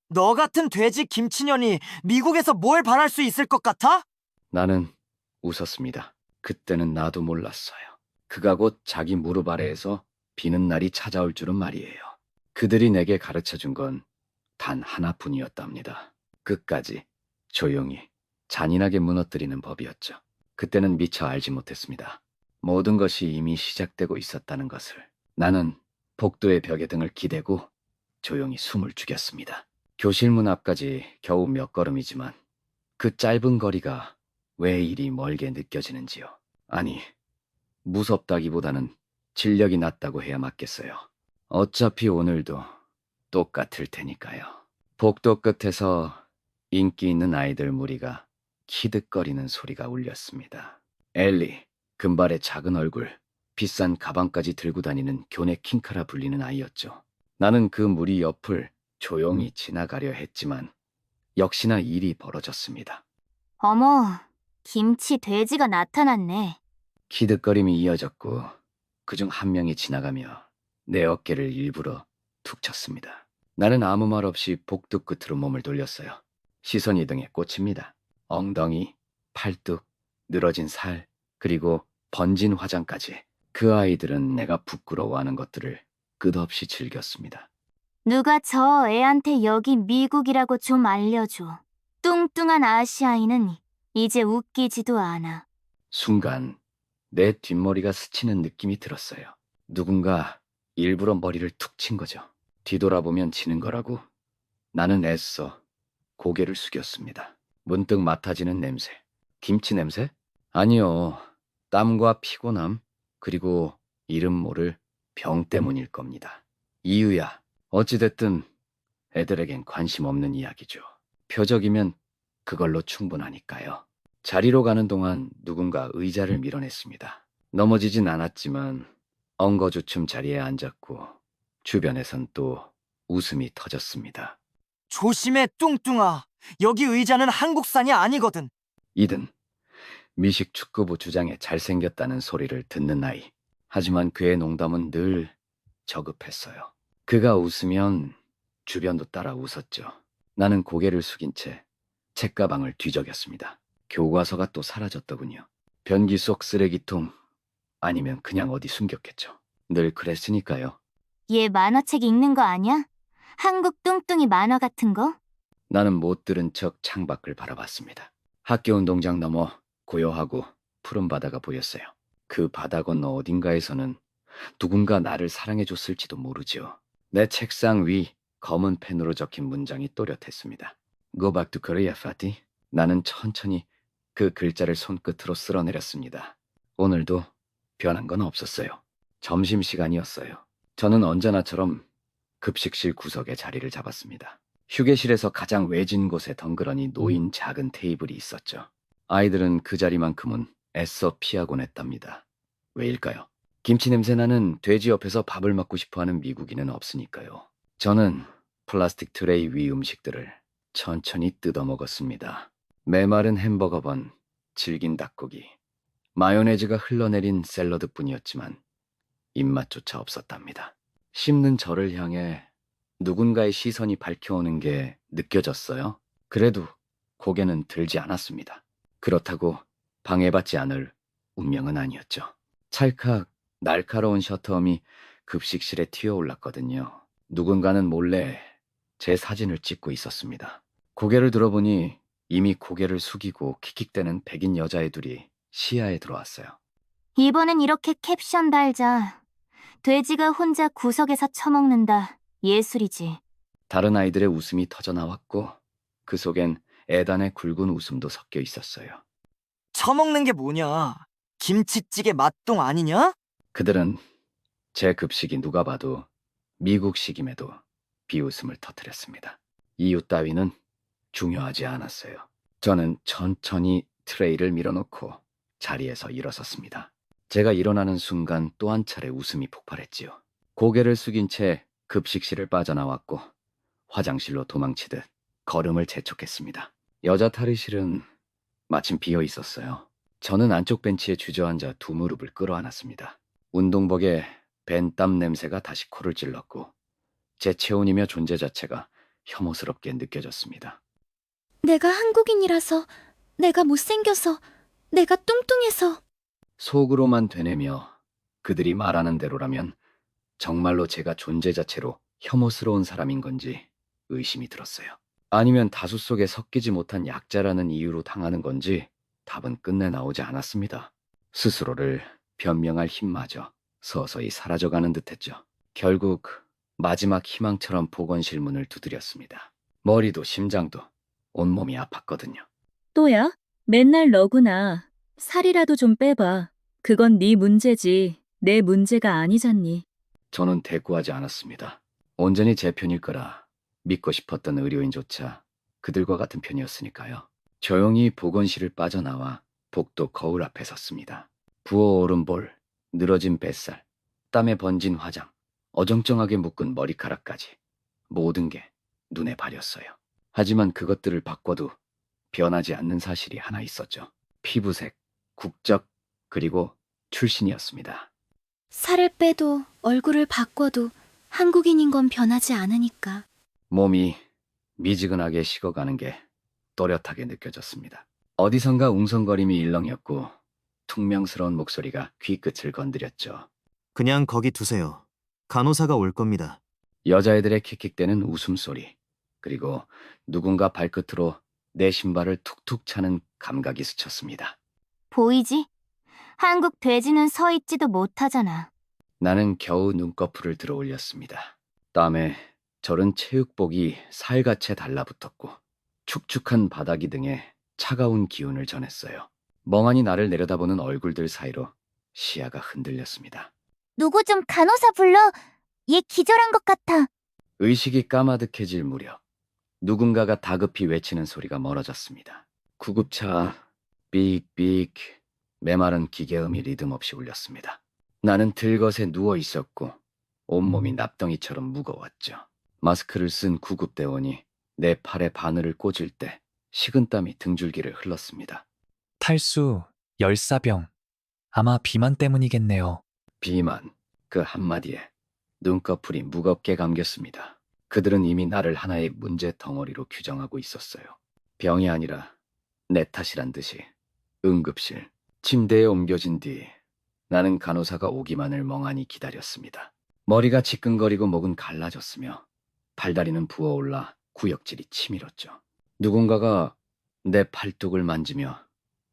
너 같은 돼지 김치년이 미국에서 뭘 바랄 수 있을 것 같아? 나는 웃었습니다. 그때는 나도 몰랐어요. 그가 곧 자기 무릎 아래에서 비는 날이 찾아올 줄은 말이에요. 그들이 내게 가르쳐 준 건 단 하나뿐이었답니다. 끝까지 조용히 잔인하게 무너뜨리는 법이었죠. 그때는 미처 알지 못했습니다. 모든 것이 이미 시작되고 있었다는 것을. 나는 복도의 벽에 등을 기대고 조용히 숨을 죽였습니다. 교실 문 앞까지 겨우 몇 걸음이지만 그 짧은 거리가 왜 이리 멀게 느껴지는지요. 아니, 무섭다기보다는 진력이 낮다고 해야 맞겠어요. 어차피 오늘도 똑같을 테니까요. 복도 끝에서 인기 있는 아이들 무리가 키득거리는 소리가 울렸습니다. 엘리, 금발의 작은 얼굴, 비싼 가방까지 들고 다니는 교내 킹카라 불리는 아이였죠. 나는 그 무리 옆을 조용히 지나가려 했지만 역시나 일이 벌어졌습니다. 어머, 김치 돼지가 나타났네. 키득거림이 이어졌고 그중 한 명이 지나가며 내 어깨를 일부러 툭 쳤습니다. 나는 아무 말 없이 복도 끝으로 몸을 돌렸어요. 시선 이동에 꽂힙니다. 엉덩이, 팔뚝, 늘어진 살, 그리고 번진 화장까지. 그 아이들은 내가 부끄러워하는 것들을 끝없이 즐겼습니다. 누가 저 애한테 여기 미국이라고 좀 알려줘. 뚱뚱한 아시아인은 이제 웃기지도 않아. 순간 내 뒷머리가 스치는 느낌이 들었어요. 누군가 일부러 머리를 툭 친 거죠. 뒤돌아보면 지는 거라고. 나는 애써 고개를 숙였습니다. 문득 맡아지는 냄새. 김치 냄새? 아니요. 땀과 피곤함, 그리고 이름 모를 병 때문일 겁니다. 이유야. 어찌됐든 애들에겐 관심 없는 이야기죠. 표적이면 그걸로 충분하니까요. 자리로 가는 동안 누군가 의자를 밀어냈습니다. 넘어지진 않았지만 엉거주춤 자리에 앉았고 주변에선 또 웃음이 터졌습니다. 조심해, 뚱뚱아. 여기 의자는 한국산이 아니거든. 이든 미식 축구부 주장에 잘생겼다는 소리를 듣는 아이. 하지만 그의 농담은 늘 저급했어요. 그가 웃으면 주변도 따라 웃었죠. 나는 고개를 숙인 채 책가방을 뒤적였습니다. 교과서가 또 사라졌더군요. 변기 속 쓰레기통 아니면 그냥 어디 숨겼겠죠. 늘 그랬으니까요. 얘 만화책 읽는 거 아냐? 한국 뚱뚱이 만화 같은 거? 나는 못 들은 척 창밖을 바라봤습니다. 학교 운동장 너머 고요하고 푸른 바다가 보였어요. 그 바다 건너 어딘가에서는 누군가 나를 사랑해줬을지도 모르죠. 내 책상 위 검은 펜으로 적힌 문장이 또렷했습니다. Go back to Korea, Fatty. 나는 천천히 그 글자를 손끝으로 쓸어내렸습니다. 오늘도 변한 건 없었어요. 점심시간이었어요. 저는 언제나처럼 급식실 구석에 자리를 잡았습니다. 휴게실에서 가장 외진 곳에 덩그러니 놓인 작은 테이블이 있었죠. 아이들은 그 자리만큼은 애써 피하곤 했답니다. 왜일까요? 김치 냄새 나는 돼지 옆에서 밥을 먹고 싶어하는 미국인은 없으니까요. 저는 플라스틱 트레이 위 음식들을 천천히 뜯어 먹었습니다. 메마른 햄버거 번, 질긴 닭고기, 마요네즈가 흘러내린 샐러드뿐이었지만 입맛조차 없었답니다. 씹는 저를 향해 누군가의 시선이 밝혀오는 게 느껴졌어요. 그래도 고개는 들지 않았습니다. 그렇다고 방해받지 않을 운명은 아니었죠. 찰칵 날카로운 셔터음이 급식실에 튀어올랐거든요. 누군가는 몰래 제 사진을 찍고 있었습니다. 고개를 들어보니 이미 고개를 숙이고 킥킥대는 백인 여자애 둘이 시야에 들어왔어요. 이번엔 이렇게 캡션 달자. 돼지가 혼자 구석에서 처먹는다. 예술이지. 다른 아이들의 웃음이 터져나왔고 그 속엔 애단의 굵은 웃음도 섞여 있었어요. 처먹는 게 뭐냐? 김치찌개 맛동 아니냐? 그들은 제 급식이 누가 봐도 미국식임에도 비웃음을 터뜨렸습니다. 이유 따위는 중요하지 않았어요. 저는 천천히 트레이를 밀어놓고 자리에서 일어섰습니다. 제가 일어나는 순간 또 한 차례 웃음이 폭발했지요. 고개를 숙인 채 급식실을 빠져나왔고 화장실로 도망치듯 걸음을 재촉했습니다. 여자 탈의실은 마침 비어 있었어요. 저는 안쪽 벤치에 주저앉아 두 무릎을 끌어안았습니다. 운동복에 밴 땀 냄새가 다시 코를 찔렀고 제 체온이며 존재 자체가 혐오스럽게 느껴졌습니다. 내가 한국인이라서, 내가 못생겨서, 내가 뚱뚱해서. 속으로만 되뇌며 그들이 말하는 대로라면 정말로 제가 존재 자체로 혐오스러운 사람인 건지 의심이 들었어요. 아니면 다수 속에 섞이지 못한 약자라는 이유로 당하는 건지 답은 끝내 나오지 않았습니다. 스스로를 변명할 힘마저 서서히 사라져가는 듯했죠. 결국 마지막 희망처럼 보건실 문을 두드렸습니다. 머리도 심장도 온몸이 아팠거든요. 또야? 맨날 너구나. 살이라도 좀 빼봐. 그건 네 문제지. 내 문제가 아니잖니. 저는 대꾸하지 않았습니다. 온전히 제 편일 거라 믿고 싶었던 의료인조차 그들과 같은 편이었으니까요. 조용히 보건실을 빠져나와 복도 거울 앞에 섰습니다. 부어오른 볼, 늘어진 뱃살, 땀에 번진 화장, 어정쩡하게 묶은 머리카락까지 모든 게 눈에 발렸어요. 하지만 그것들을 바꿔도 변하지 않는 사실이 하나 있었죠. 피부색, 국적, 그리고 출신이었습니다. 살을 빼도 얼굴을 바꿔도 한국인인 건 변하지 않으니까. 몸이 미지근하게 식어가는 게 또렷하게 느껴졌습니다. 어디선가 웅성거림이 일렁였고 퉁명스러운 목소리가 귀끝을 건드렸죠. 그냥 거기 두세요. 간호사가 올 겁니다. 여자애들의 킥킥대는 웃음소리, 그리고 누군가 발끝으로 내 신발을 툭툭 차는 감각이 스쳤습니다. 보이지? 한국 돼지는 서 있지도 못하잖아. 나는 겨우 눈꺼풀을 들어 올렸습니다. 땀에 절은 체육복이 살갗에 달라붙었고 축축한 바닥이 등에 차가운 기운을 전했어요. 멍하니 나를 내려다보는 얼굴들 사이로 시야가 흔들렸습니다. 누구 좀 간호사 불러. 얘 기절한 것 같아. 의식이 까마득해질 무렵 누군가가 다급히 외치는 소리가 멀어졌습니다. 구급차, 삑삑, 메마른 기계음이 리듬 없이 울렸습니다. 나는 들것에 누워 있었고 온몸이 납덩이처럼 무거웠죠. 마스크를 쓴 구급대원이 내 팔에 바늘을 꽂을 때 식은땀이 등줄기를 흘렀습니다. 탈수, 열사병. 아마 비만 때문이겠네요. 비만, 그 한마디에 눈꺼풀이 무겁게 감겼습니다. 그들은 이미 나를 하나의 문제 덩어리로 규정하고 있었어요. 병이 아니라 내 탓이란 듯이 응급실, 침대에 옮겨진 뒤 나는 간호사가 오기만을 멍하니 기다렸습니다. 머리가 지끈거리고 목은 갈라졌으며 팔다리는 부어올라 구역질이 치밀었죠. 누군가가 내 팔뚝을 만지며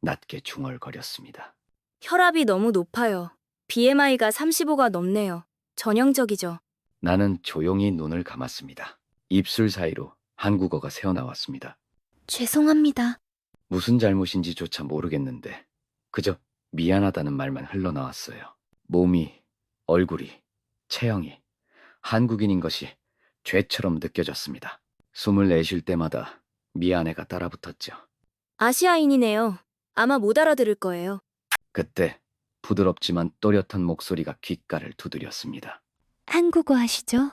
낮게 중얼거렸습니다. 혈압이 너무 높아요. BMI가 35가 넘네요. 전형적이죠. 나는 조용히 눈을 감았습니다. 입술 사이로 한국어가 새어나왔습니다. 죄송합니다. 무슨 잘못인지조차 모르겠는데 그저 미안하다는 말만 흘러나왔어요. 몸이, 얼굴이, 체형이 한국인인 것이 죄처럼 느껴졌습니다. 숨을 내쉴 때마다 미안해가 따라붙었죠. 아시아인이네요. 아마 못 알아들을 거예요. 그때 부드럽지만 또렷한 목소리가 귓가를 두드렸습니다. 한국어 하시죠?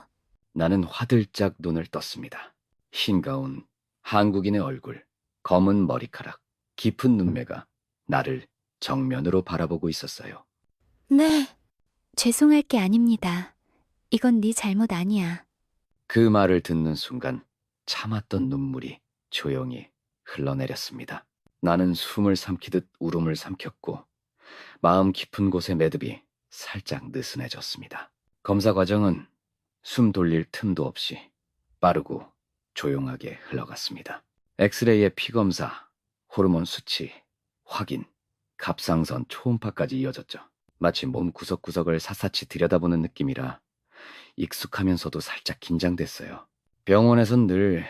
나는 화들짝 눈을 떴습니다. 흰 가운, 한국인의 얼굴, 검은 머리카락, 깊은 눈매가 나를 정면으로 바라보고 있었어요. 네. 죄송할 게 아닙니다. 이건 네 잘못 아니야. 그 말을 듣는 순간 참았던 눈물이 조용히 흘러내렸습니다. 나는 숨을 삼키듯 울음을 삼켰고 마음 깊은 곳의 매듭이 살짝 느슨해졌습니다. 검사 과정은 숨 돌릴 틈도 없이 빠르고 조용하게 흘러갔습니다. 엑스레이의 피검사, 호르몬 수치, 확인, 갑상선 초음파까지 이어졌죠. 마치 몸 구석구석을 샅샅이 들여다보는 느낌이라 익숙하면서도 살짝 긴장됐어요. 병원에선 늘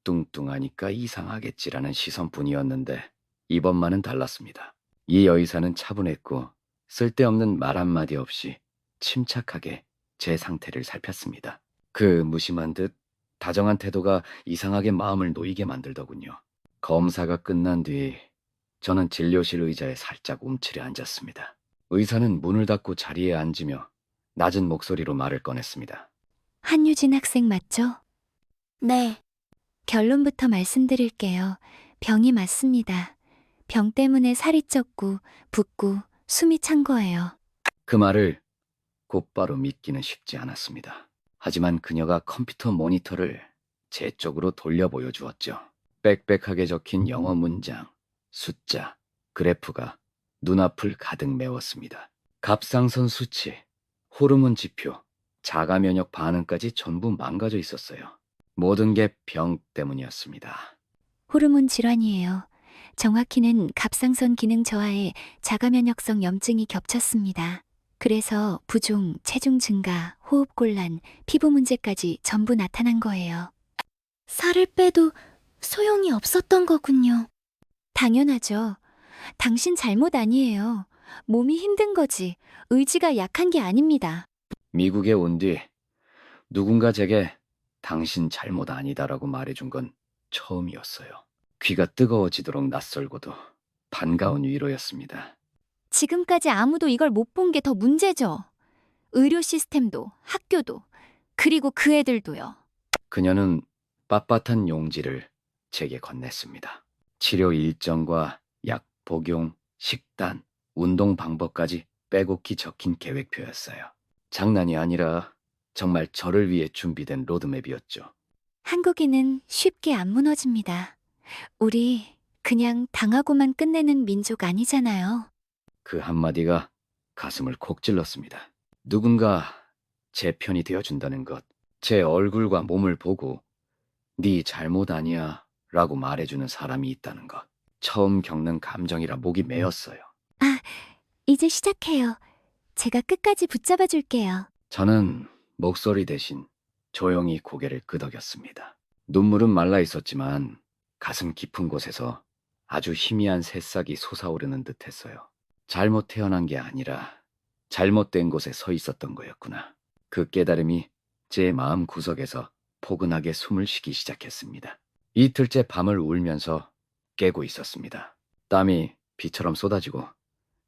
뚱뚱하니까 이상하겠지라는 시선뿐이었는데 이번만은 달랐습니다. 이 여의사는 차분했고 쓸데없는 말 한마디 없이 침착하게 제 상태를 살폈습니다. 그 무심한 듯 다정한 태도가 이상하게 마음을 놓이게 만들더군요. 검사가 끝난 뒤 저는 진료실 의자에 살짝 움츠려 앉았습니다. 의사는 문을 닫고 자리에 앉으며 낮은 목소리로 말을 꺼냈습니다. 한유진 학생 맞죠? 네. 결론부터 말씀드릴게요. 병이 맞습니다. 병 때문에 살이 쪘고 붓고 숨이 찬 거예요. 그 말을 곧바로 믿기는 쉽지 않았습니다. 하지만 그녀가 컴퓨터 모니터를 제 쪽으로 돌려 보여주었죠. 빽빽하게 적힌 영어 문장, 숫자, 그래프가 눈앞을 가득 메웠습니다. 갑상선 수치, 호르몬 지표, 자가 면역 반응까지 전부 망가져 있었어요. 모든 게 병 때문이었습니다. 호르몬 질환이에요. 정확히는 갑상선 기능 저하에 자가면역성 염증이 겹쳤습니다. 그래서 부종, 체중 증가, 호흡곤란, 피부 문제까지 전부 나타난 거예요. 살을 빼도 소용이 없었던 거군요. 당연하죠. 당신 잘못 아니에요. 몸이 힘든 거지. 의지가 약한 게 아닙니다. 미국에 온 뒤 누군가 제게 당신 잘못 아니다라고 말해준 건 처음이었어요. 귀가 뜨거워지도록 낯설고도 반가운 위로였습니다. 지금까지 아무도 이걸 못 본 게 더 문제죠. 의료 시스템도, 학교도, 그리고 그 애들도요. 그녀는 빳빳한 용지를 제게 건넸습니다. 치료 일정과 약 복용, 식단, 운동 방법까지 빼곡히 적힌 계획표였어요. 장난이 아니라 정말 저를 위해 준비된 로드맵이었죠. 한국인은 쉽게 안 무너집니다. 우리 그냥 당하고만 끝내는 민족 아니잖아요. 그 한마디가 가슴을 콕 찔렀습니다. 누군가 제 편이 되어준다는 것, 제 얼굴과 몸을 보고 네 잘못 아니야 라고 말해주는 사람이 있다는 것. 처음 겪는 감정이라 목이 메었어요. 이제 시작해요. 제가 끝까지 붙잡아 줄게요. 저는 목소리 대신 조용히 고개를 끄덕였습니다. 눈물은 말라 있었지만 가슴 깊은 곳에서 아주 희미한 새싹이 솟아오르는 듯했어요. 잘못 태어난 게 아니라 잘못된 곳에 서 있었던 거였구나. 그 깨달음이 제 마음 구석에서 포근하게 숨을 쉬기 시작했습니다. 이틀째 밤을 울면서 깨고 있었습니다. 땀이 비처럼 쏟아지고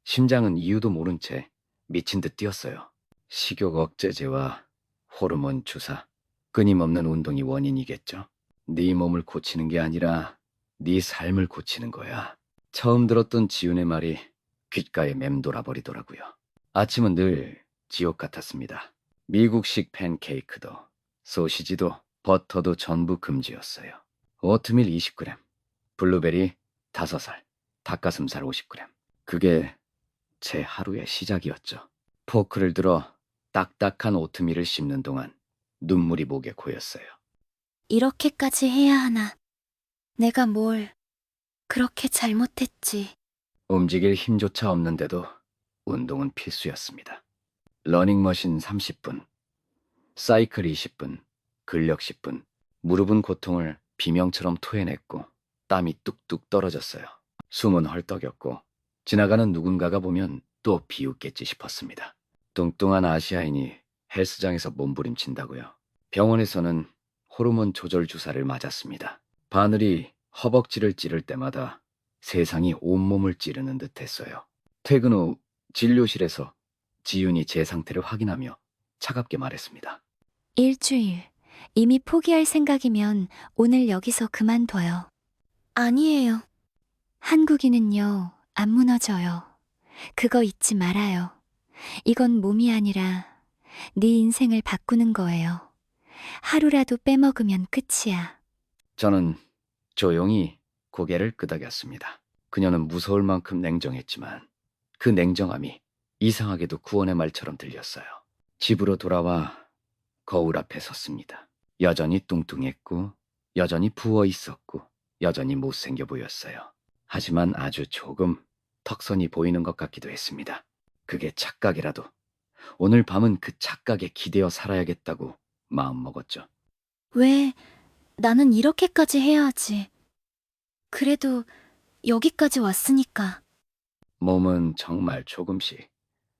심장은 이유도 모른 채 미친 듯 뛰었어요. 식욕 억제제와 호르몬 주사, 끊임없는 운동이 원인이겠죠. 네 몸을 고치는 게 아니라 네 삶을 고치는 거야. 처음 들었던 지훈의 말이 귓가에 맴돌아 버리더라고요. 아침은 늘 지옥 같았습니다. 미국식 팬케이크도, 소시지도, 버터도 전부 금지였어요. 오트밀 20g, 블루베리 5살, 닭가슴살 50g. 그게 제 하루의 시작이었죠. 포크를 들어 딱딱한 오트밀을 씹는 동안 눈물이 목에 고였어요. 이렇게까지 해야 하나. 내가 뭘 그렇게 잘못했지. 움직일 힘조차 없는데도 운동은 필수였습니다. 러닝머신 30분, 사이클 20분, 근력 10분, 무릎은 고통을 비명처럼 토해냈고 땀이 뚝뚝 떨어졌어요. 숨은 헐떡였고 지나가는 누군가가 보면 또 비웃겠지 싶었습니다. 뚱뚱한 아시아인이 헬스장에서 몸부림친다고요. 병원에서는 호르몬 조절 주사를 맞았습니다. 바늘이 허벅지를 찌를 때마다 세상이 온몸을 찌르는 듯했어요. 퇴근 후 진료실에서 지윤이 제 상태를 확인하며 차갑게 말했습니다. 일주일. 이미 포기할 생각이면 오늘 여기서 그만둬요. 아니에요. 한국인은요, 안 무너져요. 그거 잊지 말아요. 이건 몸이 아니라 네 인생을 바꾸는 거예요. 하루라도 빼먹으면 끝이야. 저는 조용히 고개를 끄덕였습니다. 그녀는 무서울 만큼 냉정했지만 그 냉정함이 이상하게도 구원의 말처럼 들렸어요. 집으로 돌아와 거울 앞에 섰습니다. 여전히 뚱뚱했고 여전히 부어 있었고 여전히 못생겨 보였어요. 하지만 아주 조금 턱선이 보이는 것 같기도 했습니다. 그게 착각이라도 오늘 밤은 그 착각에 기대어 살아야겠다고 마음먹었죠. 왜 나는 이렇게까지 해야 하지? 그래도 여기까지 왔으니까. 몸은 정말 조금씩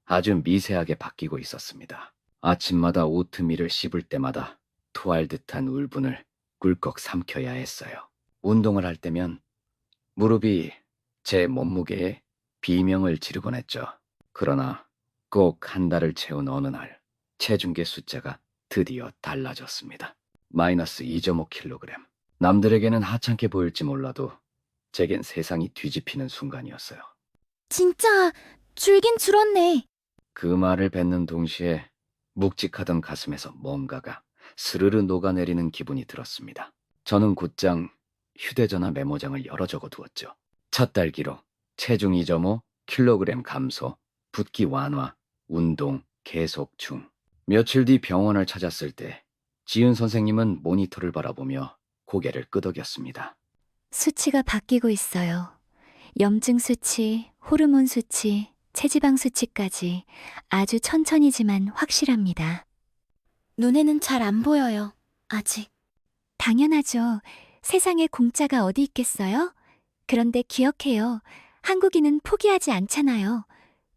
아주 미세하게 바뀌고 있었습니다. 아침마다 오트밀을 씹을 때마다 토할 듯한 울분을 꿀꺽 삼켜야 했어요. 운동을 할 때면 무릎이 제 몸무게에 비명을 지르곤 했죠. 그러나 꼭 한 달을 채운 어느 날 체중계 숫자가 드디어 달라졌습니다. 마이너스 2.5kg. 남들에게는 하찮게 보일지 몰라도 제겐 세상이 뒤집히는 순간이었어요. 진짜 줄긴 줄었네. 그 말을 뱉는 동시에 묵직하던 가슴에서 뭔가가 스르르 녹아내리는 기분이 들었습니다. 저는 곧장 휴대전화 메모장을 열어 적어두었죠. 첫 달 기록, 체중 2.5, 킬로그램 감소, 붓기 완화, 운동, 계속 중. 며칠 뒤 병원을 찾았을 때 지윤 선생님은 모니터를 바라보며 고개를 끄덕였습니다. 수치가 바뀌고 있어요. 염증 수치, 호르몬 수치, 체지방 수치까지 아주 천천히지만 확실합니다. 눈에는 잘 안 보여요. 아직. 당연하죠. 세상에 공짜가 어디 있겠어요? 그런데 기억해요. 한국인은 포기하지 않잖아요.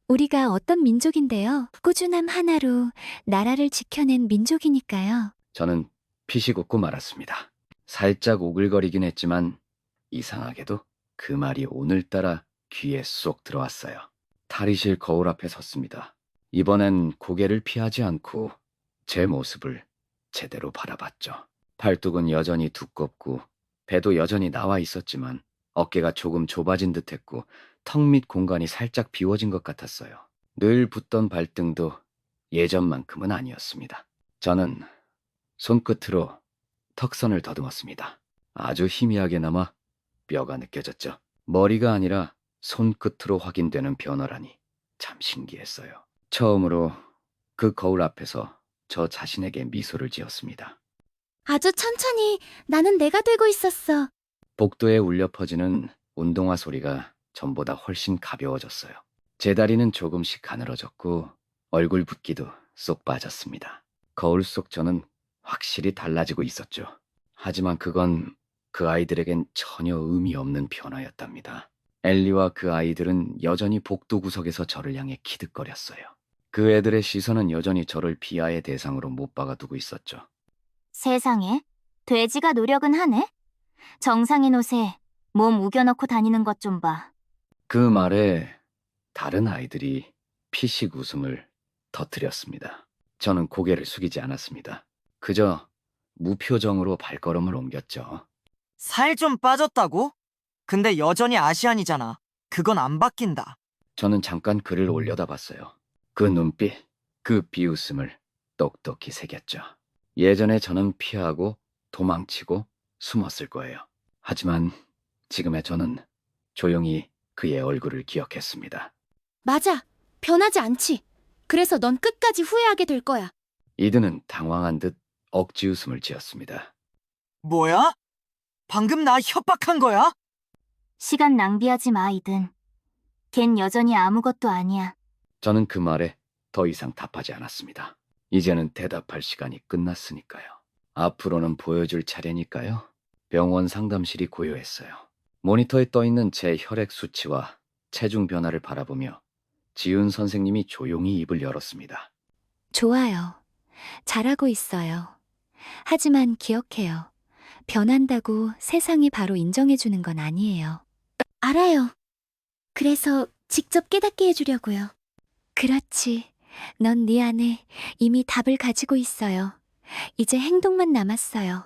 우리가 어떤 민족인데요. 꾸준함 하나로 나라를 지켜낸 민족이니까요. 저는 피식 웃고 말았습니다. 살짝 오글거리긴 했지만 이상하게도 그 말이 오늘따라 귀에 쏙 들어왔어요. 탈의실 거울 앞에 섰습니다. 이번엔 고개를 피하지 않고 제 모습을 제대로 바라봤죠. 팔뚝은 여전히 두껍고 배도 여전히 나와 있었지만 어깨가 조금 좁아진 듯했고 턱 밑 공간이 살짝 비워진 것 같았어요. 늘 붓던 발등도 예전만큼은 아니었습니다. 저는 손끝으로 턱선을 더듬었습니다. 아주 희미하게나마 뼈가 느껴졌죠. 머리가 아니라 손끝으로 확인되는 변화라니 참 신기했어요. 처음으로 그 거울 앞에서 저 자신에게 미소를 지었습니다. 아주 천천히 나는 내가 되고 있었어. 복도에 울려 퍼지는 운동화 소리가 전보다 훨씬 가벼워졌어요. 제 다리는 조금씩 가늘어졌고 얼굴 붓기도 쏙 빠졌습니다. 거울 속 저는 확실히 달라지고 있었죠. 하지만 그건 그 아이들에겐 전혀 의미 없는 변화였답니다. 엘리와 그 아이들은 여전히 복도 구석에서 저를 향해 키득거렸어요. 그 애들의 시선은 여전히 저를 비하의 대상으로 못 박아두고 있었죠. 세상에, 돼지가 노력은 하네? 정상인 옷에 몸 우겨넣고 다니는 것 좀 봐. 그 말에 다른 아이들이 피식 웃음을 터뜨렸습니다. 저는 고개를 숙이지 않았습니다. 그저 무표정으로 발걸음을 옮겼죠. 살 좀 빠졌다고? 근데 여전히 아시안이잖아. 그건 안 바뀐다. 저는 잠깐 그를 올려다봤어요. 그 눈빛, 그 비웃음을 똑똑히 새겼죠. 예전에 저는 피하고 도망치고 숨었을 거예요. 하지만 지금의 저는 조용히 그의 얼굴을 기억했습니다. 맞아. 변하지 않지. 그래서 넌 끝까지 후회하게 될 거야. 이드는 당황한 듯 억지 웃음을 지었습니다. 뭐야? 방금 나 협박한 거야? 시간 낭비하지 마, 이든. 걘 여전히 아무것도 아니야. 저는 그 말에 더 이상 답하지 않았습니다. 이제는 대답할 시간이 끝났으니까요. 앞으로는 보여줄 차례니까요. 병원 상담실이 고요했어요. 모니터에 떠있는 제 혈액 수치와 체중 변화를 바라보며 지윤 선생님이 조용히 입을 열었습니다. 좋아요. 잘하고 있어요. 하지만 기억해요. 변한다고 세상이 바로 인정해주는 건 아니에요. 알아요. 그래서 직접 깨닫게 해주려고요. 그렇지. 넌 네 안에 이미 답을 가지고 있어요. 이제 행동만 남았어요.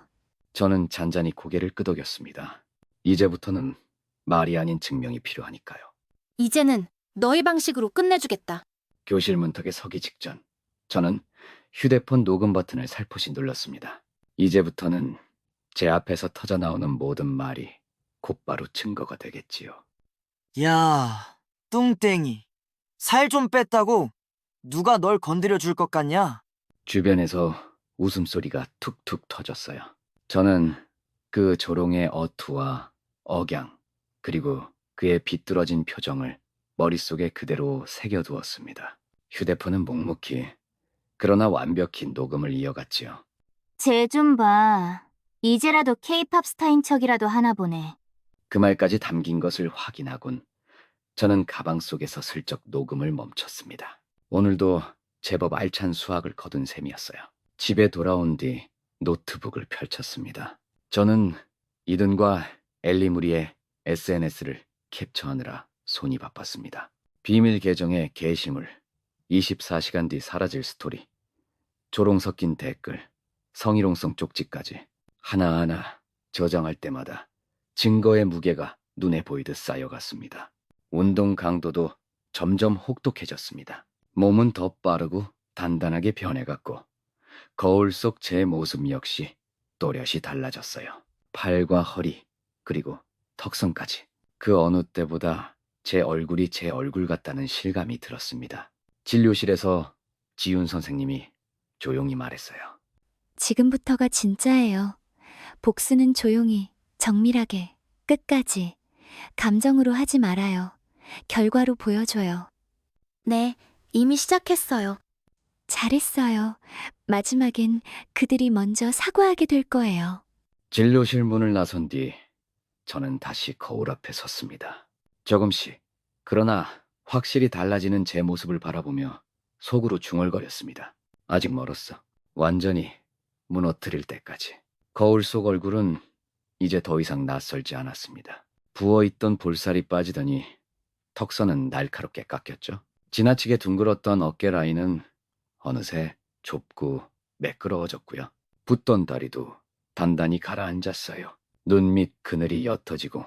저는 잔잔히 고개를 끄덕였습니다. 이제부터는 말이 아닌 증명이 필요하니까요. 이제는 너의 방식으로 끝내주겠다. 교실 문턱에 서기 직전 저는 휴대폰 녹음 버튼을 살포시 눌렀습니다. 이제부터는 제 앞에서 터져나오는 모든 말이 곧바로 증거가 되겠지요. 야, 뚱땡이. 살 좀 뺐다고? 누가 널 건드려 줄 것 같냐? 주변에서 웃음소리가 툭툭 터졌어요. 저는 그 조롱의 어투와 억양, 그리고 그의 비뚤어진 표정을 머릿속에 그대로 새겨두었습니다. 휴대폰은 묵묵히, 그러나 완벽히 녹음을 이어갔지요. 쟤 좀 봐. 이제라도 케이팝 스타인 척이라도 하나 보네. 그 말까지 담긴 것을 확인하곤 저는 가방 속에서 슬쩍 녹음을 멈췄습니다. 오늘도 제법 알찬 수학을 거둔 셈이었어요. 집에 돌아온 뒤 노트북을 펼쳤습니다. 저는 이든과 엘리무리의 SNS를 캡처하느라 손이 바빴습니다. 비밀 계정의 게시물, 24시간 뒤 사라질 스토리, 조롱 섞인 댓글, 성희롱성 쪽지까지 하나하나 저장할 때마다 증거의 무게가 눈에 보이듯 쌓여갔습니다. 운동 강도도 점점 혹독해졌습니다. 몸은 더 빠르고 단단하게 변해갔고 거울 속 제 모습 역시 또렷이 달라졌어요. 팔과 허리, 그리고 턱선까지. 그 어느 때보다 제 얼굴이 제 얼굴 같다는 실감이 들었습니다. 진료실에서 지훈 선생님이 조용히 말했어요. 지금부터가 진짜예요. 복수는 조용히, 정밀하게, 끝까지. 감정으로 하지 말아요. 결과로 보여줘요. 네, 이미 시작했어요. 잘했어요. 마지막엔 그들이 먼저 사과하게 될 거예요. 진료실 문을 나선 뒤 저는 다시 거울 앞에 섰습니다. 조금씩, 그러나 확실히 달라지는 제 모습을 바라보며 속으로 중얼거렸습니다. 아직 멀었어. 완전히 무너뜨릴 때까지. 거울 속 얼굴은 이제 더 이상 낯설지 않았습니다. 부어있던 볼살이 빠지더니 턱선은 날카롭게 깎였죠. 지나치게 둥글었던 어깨 라인은 어느새 좁고 매끄러워졌고요. 붓던 다리도 단단히 가라앉았어요. 눈 밑 그늘이 옅어지고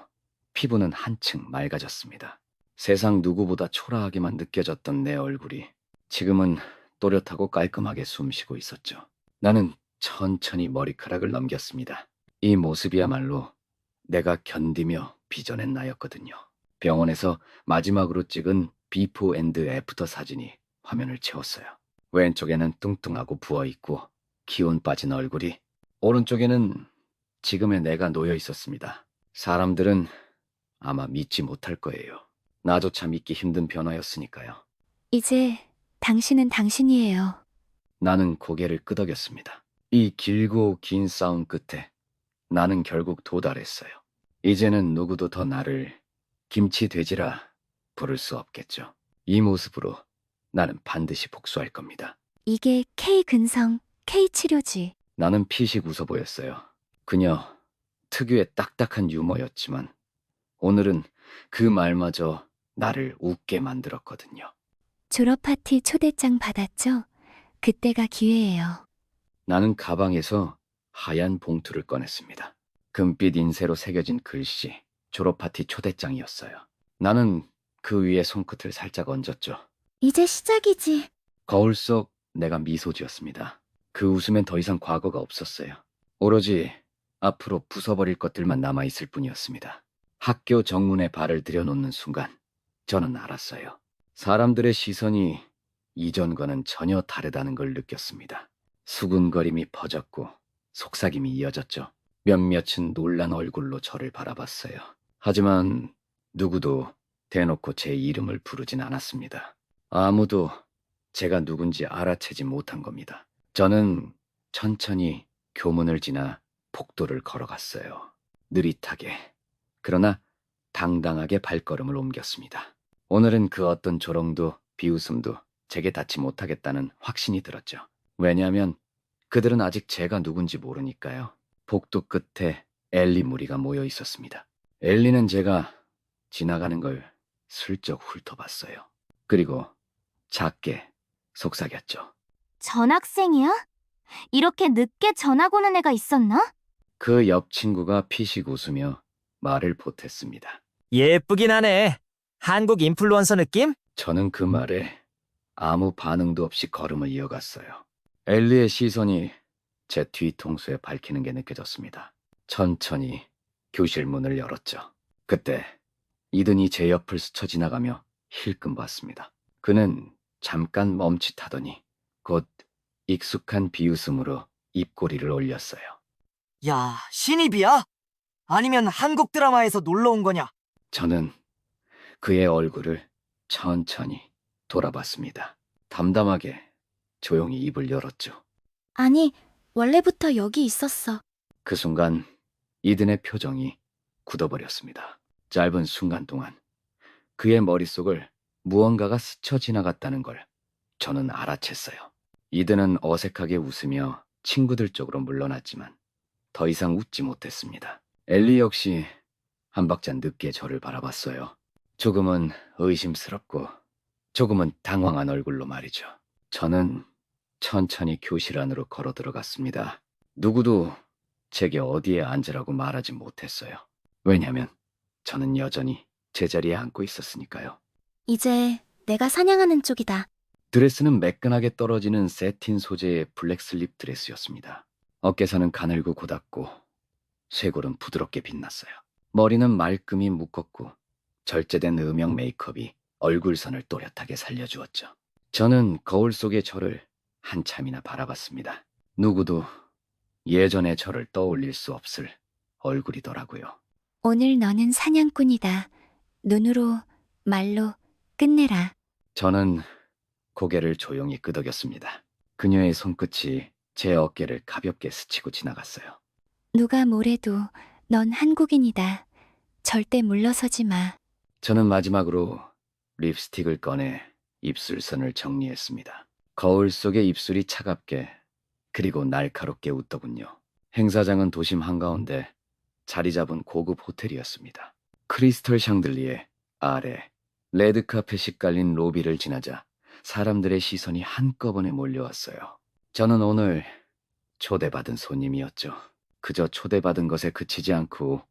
피부는 한층 맑아졌습니다. 세상 누구보다 초라하게만 느껴졌던 내 얼굴이 지금은 또렷하고 깔끔하게 숨쉬고 있었죠. 나는 천천히 머리카락을 넘겼습니다. 이 모습이야말로 내가 견디며 빚어낸 나였거든요. 병원에서 마지막으로 찍은 비포 앤드 애프터 사진이 화면을 채웠어요. 왼쪽에는 뚱뚱하고 부어있고 기운 빠진 얼굴이, 오른쪽에는 지금의 내가 놓여 있었습니다. 사람들은 아마 믿지 못할 거예요. 나조차 믿기 힘든 변화였으니까요. 이제 당신은 당신이에요. 나는 고개를 끄덕였습니다. 이 길고 긴 싸움 끝에 나는 결국 도달했어요. 이제는 누구도 더 나를 김치돼지라 부를 수 없겠죠. 이 모습으로 나는 반드시 복수할 겁니다. 이게 K근성, K치료지. 나는 피식 웃어 보였어요. 그녀 특유의 딱딱한 유머였지만 오늘은 그 말마저 나를 웃게 만들었거든요. 졸업 파티 초대장 받았죠? 그때가 기회예요. 나는 가방에서 하얀 봉투를 꺼냈습니다. 금빛 인쇄로 새겨진 글씨, 졸업파티 초대장이었어요. 나는 그 위에 손끝을 살짝 얹었죠. 이제 시작이지. 거울 속 내가 미소 지었습니다. 그 웃음엔 더 이상 과거가 없었어요. 오로지 앞으로 부숴버릴 것들만 남아있을 뿐이었습니다. 학교 정문에 발을 들여놓는 순간 저는 알았어요. 사람들의 시선이 이전과는 전혀 다르다는 걸 느꼈습니다. 수군거림이 퍼졌고 속삭임이 이어졌죠. 몇몇은 놀란 얼굴로 저를 바라봤어요. 하지만 누구도 대놓고 제 이름을 부르진 않았습니다. 아무도 제가 누군지 알아채지 못한 겁니다. 저는 천천히 교문을 지나 복도를 걸어갔어요. 느릿하게, 그러나 당당하게 발걸음을 옮겼습니다. 오늘은 그 어떤 조롱도 비웃음도 제게 닿지 못하겠다는 확신이 들었죠. 왜냐하면 그들은 아직 제가 누군지 모르니까요. 복도 끝에 엘리 무리가 모여 있었습니다. 엘리는 제가 지나가는 걸 슬쩍 훑어봤어요. 그리고 작게 속삭였죠. 전학생이야? 이렇게 늦게 전학 오는 애가 있었나? 그 옆 친구가 피식 웃으며 말을 보탰습니다. 예쁘긴 하네. 한국 인플루언서 느낌? 저는 그 말에 아무 반응도 없이 걸음을 이어갔어요. 엘리의 시선이 제 뒤통수에 밝히는 게 느껴졌습니다. 천천히 교실 문을 열었죠. 그때 이든이 제 옆을 스쳐 지나가며 힐끔 봤습니다. 그는 잠깐 멈칫하더니 곧 익숙한 비웃음으로 입꼬리를 올렸어요. 야, 신입이야? 아니면 한국 드라마에서 놀러 온 거냐? 저는 그의 얼굴을 천천히 돌아봤습니다. 담담하게 조용히 입을 열었죠. 아니, 원래부터 여기 있었어. 그 순간 이든의 표정이 굳어버렸습니다. 짧은 순간 동안 그의 머릿속을 무언가가 스쳐 지나갔다는 걸 저는 알아챘어요. 이든은 어색하게 웃으며 친구들 쪽으로 물러났지만 더 이상 웃지 못했습니다. 엘리 역시 한 박자 늦게 저를 바라봤어요. 조금은 의심스럽고 조금은 당황한 얼굴로 말이죠. 저는 천천히 교실 안으로 걸어 들어갔습니다. 누구도 제게 어디에 앉으라고 말하지 못했어요. 왜냐하면 저는 여전히 제자리에 앉고 있었으니까요. 이제 내가 사냥하는 쪽이다. 드레스는 매끈하게 떨어지는 세틴 소재의 블랙 슬립 드레스였습니다. 어깨선은 가늘고 고닫고 쇄골은 부드럽게 빛났어요. 머리는 말끔히 묶었고 절제된 음영 메이크업이 얼굴선을 또렷하게 살려주었죠. 저는 거울 속의 저를 한참이나 바라봤습니다. 누구도 예전의 저를 떠올릴 수 없을 얼굴이더라고요. 오늘 너는 사냥꾼이다. 눈으로, 말로 끝내라. 저는 고개를 조용히 끄덕였습니다. 그녀의 손끝이 제 어깨를 가볍게 스치고 지나갔어요. 누가 뭐래도 넌 한국인이다. 절대 물러서지 마. 저는 마지막으로 립스틱을 꺼내 입술선을 정리했습니다. 거울 속의 입술이 차갑게 그리고 날카롭게 웃더군요. 행사장은 도심 한가운데 자리 잡은 고급 호텔이었습니다. 크리스털 샹들리에 아래 레드카펫이 깔린 로비를 지나자 사람들의 시선이 한꺼번에 몰려왔어요. 저는 오늘 초대받은 손님이었죠. 그저 초대받은 것에 그치지 않고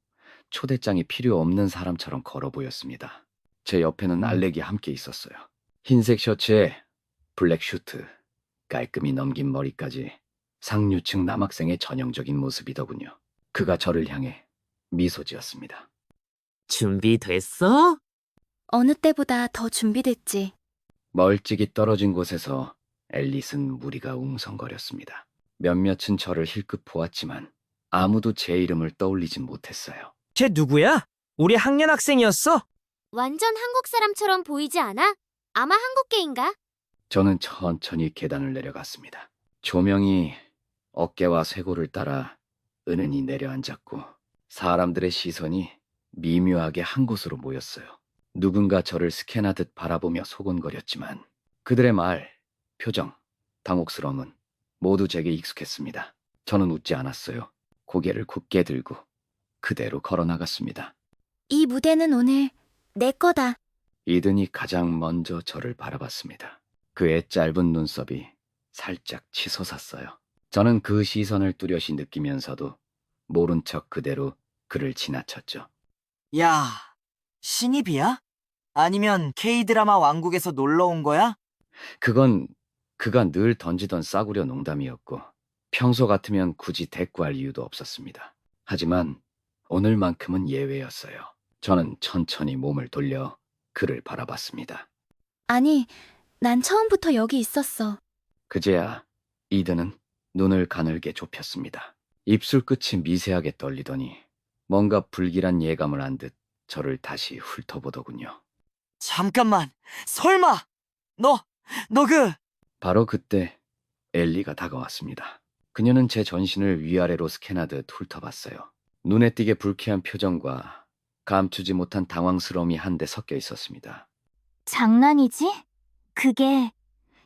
초대장이 필요 없는 사람처럼 걸어 보였습니다. 제 옆에는 알렉이 함께 있었어요. 흰색 셔츠에 블랙 슈트, 깔끔히 넘긴 머리까지 상류층 남학생의 전형적인 모습이더군요. 그가 저를 향해 미소 지었습니다. 준비됐어? 어느 때보다 더 준비됐지. 멀찍이 떨어진 곳에서 앨리스는 무리가 웅성거렸습니다. 몇몇은 저를 힐끗 보았지만 아무도 제 이름을 떠올리진 못했어요. 쟤 누구야? 우리 학년 학생이었어? 완전 한국 사람처럼 보이지 않아? 아마 한국계인가? 저는 천천히 계단을 내려갔습니다. 조명이 어깨와 쇄골을 따라 은은히 내려앉았고 사람들의 시선이 미묘하게 한 곳으로 모였어요. 누군가 저를 스캔하듯 바라보며 소곤거렸지만 그들의 말, 표정, 당혹스러움은 모두 제게 익숙했습니다. 저는 웃지 않았어요. 고개를 굳게 들고 그대로 걸어나갔습니다. 이 무대는 오늘 내 거다. 이든이 가장 먼저 저를 바라봤습니다. 그의 짧은 눈썹이 살짝 치솟았어요. 저는 그 시선을 뚜렷이 느끼면서도 모른 척 그대로 그를 지나쳤죠. 야, 신입이야? 아니면 K드라마 왕국에서 놀러 온 거야? 그건 그가 늘 던지던 싸구려 농담이었고 평소 같으면 굳이 대꾸할 이유도 없었습니다. 하지만 오늘만큼은 예외였어요. 저는 천천히 몸을 돌려 그를 바라봤습니다. 아니, 난 처음부터 여기 있었어. 그제야 이든은 눈을 가늘게 좁혔습니다. 입술 끝이 미세하게 떨리더니 뭔가 불길한 예감을 안 듯 저를 다시 훑어보더군요. 잠깐만, 설마! 너 바로 그때 엘리가 다가왔습니다. 그녀는 제 전신을 위아래로 스캔하듯 훑어봤어요. 눈에 띄게 불쾌한 표정과 감추지 못한 당황스러움이 한데 섞여 있었습니다. 장난이지? 그게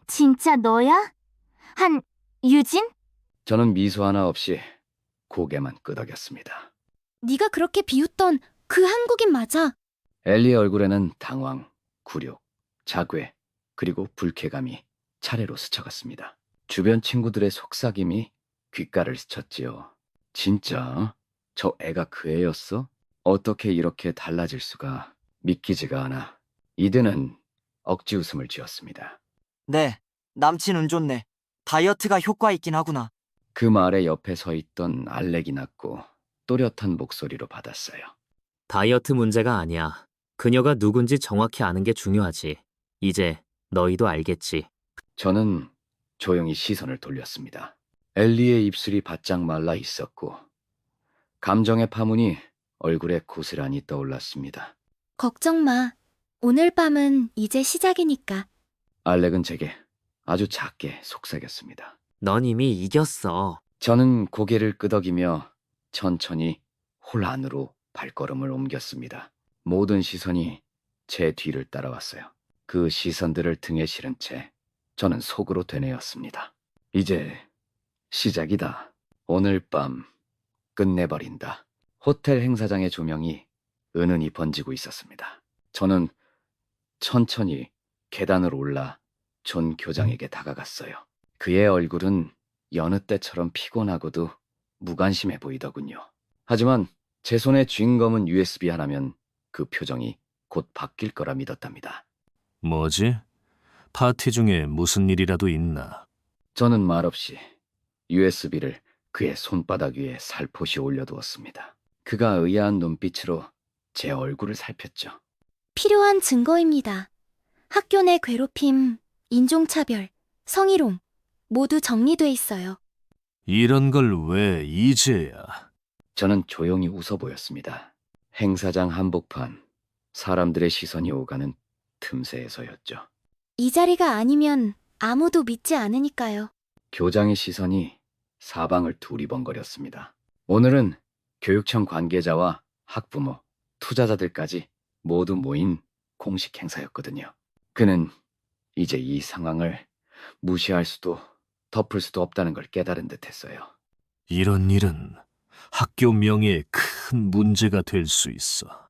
진짜 너야? 유진? 저는 미소 하나 없이 고개만 끄덕였습니다. 네가 그렇게 비웃던 그 한국인 맞아. 엘리의 얼굴에는 당황, 굴욕, 자괴, 그리고 불쾌감이 차례로 스쳐갔습니다. 주변 친구들의 속삭임이 귓가를 스쳤지요. 진짜? 저 애가 그 애였어? 어떻게 이렇게 달라질 수가 믿기지가 않아. 이든은 억지 웃음을 지었습니다. 네, 남친 운 좋네. 다이어트가 효과 있긴 하구나. 그 말에 옆에 서 있던 알렉이 낮고 또렷한 목소리로 받았어요. 다이어트 문제가 아니야. 그녀가 누군지 정확히 아는 게 중요하지. 이제 너희도 알겠지. 저는 조용히 시선을 돌렸습니다. 엘리의 입술이 바짝 말라 있었고 감정의 파문이 얼굴에 고스란히 떠올랐습니다. 걱정 마. 오늘 밤은 이제 시작이니까. 알렉은 제게 아주 작게 속삭였습니다. 넌 이미 이겼어. 저는 고개를 끄덕이며 천천히 홀 안으로 발걸음을 옮겼습니다. 모든 시선이 제 뒤를 따라왔어요. 그 시선들을 등에 실은 채 저는 속으로 되뇌었습니다. 이제 시작이다. 오늘 밤 끝내버린다. 호텔 행사장의 조명이 은은히 번지고 있었습니다. 저는 천천히 계단을 올라 존 교장에게 다가갔어요. 그의 얼굴은 여느 때처럼 피곤하고도 무관심해 보이더군요. 하지만 제 손에 쥔 검은 USB 하나면 그 표정이 곧 바뀔 거라 믿었답니다. 뭐지? 파티 중에 무슨 일이라도 있나? 저는 말없이 USB를 그의 손바닥 위에 살포시 올려두었습니다. 그가 의아한 눈빛으로 제 얼굴을 살폈죠. 필요한 증거입니다. 학교 내 괴롭힘, 인종차별, 성희롱 모두 정리돼 있어요. 이런 걸 왜 이제야? 저는 조용히 웃어 보였습니다. 행사장 한복판, 사람들의 시선이 오가는 틈새에서였죠. 이 자리가 아니면 아무도 믿지 않으니까요. 교장의 시선이 사방을 두리번거렸습니다. 오늘은 교육청 관계자와 학부모, 투자자들까지 모두 모인 공식 행사였거든요. 그는 이제 이 상황을 무시할 수도 덮을 수도 없다는 걸 깨달은 듯했어요. 이런 일은 학교 명예에 큰 문제가 될 수 있어.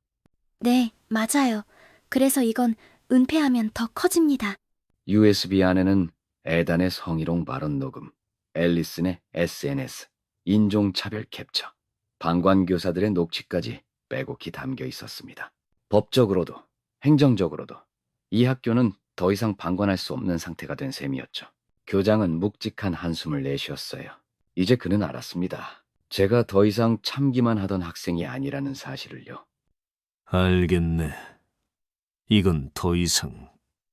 네, 맞아요. 그래서 이건 은폐하면 더 커집니다. USB 안에는 에단의 성희롱 발언 녹음, 앨리슨의 SNS, 인종차별 캡처, 방관교사들의 녹취까지 빼곡히 담겨 있었습니다. 법적으로도 행정적으로도 이 학교는 더 이상 방관할 수 없는 상태가 된 셈이었죠. 교장은 묵직한 한숨을 내쉬었어요. 이제 그는 알았습니다. 제가 더 이상 참기만 하던 학생이 아니라는 사실을요. 알겠네. 이건 더 이상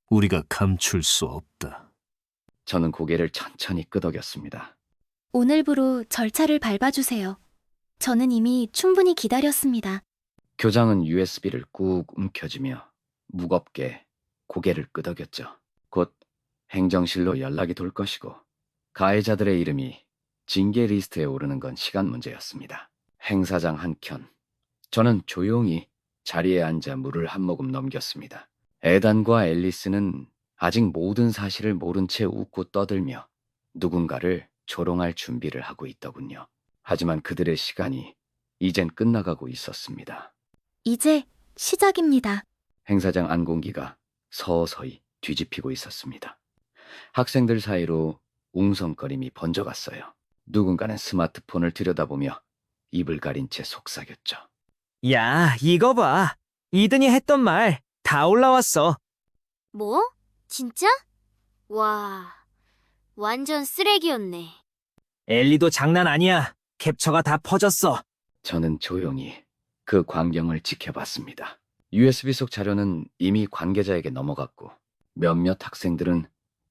우리가 감출 수 없다. 저는 고개를 천천히 끄덕였습니다. 오늘부로 절차를 밟아주세요. 저는 이미 충분히 기다렸습니다. 교장은 USB를 꾹 움켜쥐며 무겁게 고개를 끄덕였죠. 곧 행정실로 연락이 돌 것이고 가해자들의 이름이 징계 리스트에 오르는 건 시간 문제였습니다. 행사장 한켠, 저는 조용히 자리에 앉아 물을 한 모금 넘겼습니다. 에단과 앨리스는 아직 모든 사실을 모른 채 웃고 떠들며 누군가를 조롱할 준비를 하고 있더군요. 하지만 그들의 시간이 이젠 끝나가고 있었습니다. 이제 시작입니다. 행사장 안 공기가 서서히 뒤집히고 있었습니다. 학생들 사이로 웅성거림이 번져갔어요. 누군가는 스마트폰을 들여다보며 입을 가린 채 속삭였죠. 야, 이거 봐. 이든이 했던 말 다 올라왔어. 뭐? 진짜? 와, 완전 쓰레기였네. 엘리도 장난 아니야. 캡처가 다 퍼졌어. 저는 조용히 그 광경을 지켜봤습니다. USB 속 자료는 이미 관계자에게 넘어갔고 몇몇 학생들은